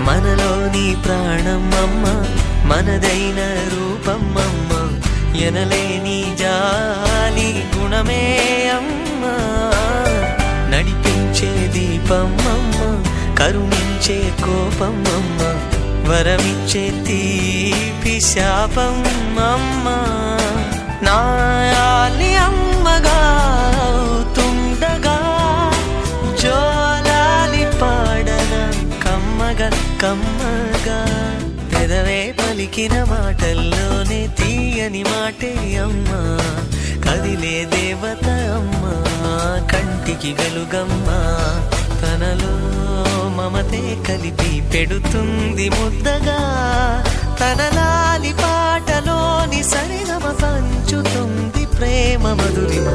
మనలోని ప్రాణం అమ్మ, మనదైన రూపం అమ్మ, ఎనలేని జాలి గుణమే అమ్మ. నడిపించే దీపం అమ్మ, కరుణించే కోపం అమ్మ, వరమిచ్చే తీపి శాపం అమ్మ. నాయాలి అమ్మగా అవుతుండగా జోలాలి పాడన కమ్మగా కమ్మగా. పెదవే పలికిన మాటల్లోనే తీయని మాటే అమ్మా, కదిలే దేవత అమ్మా, కంటికి వెలుగమ్మా. తనలో మమతే కలిపి పెడుతుంది ముద్దగా, తన లాలి పాటలోని సరిగమ పంచుతుంది ప్రేమ మధురిమ.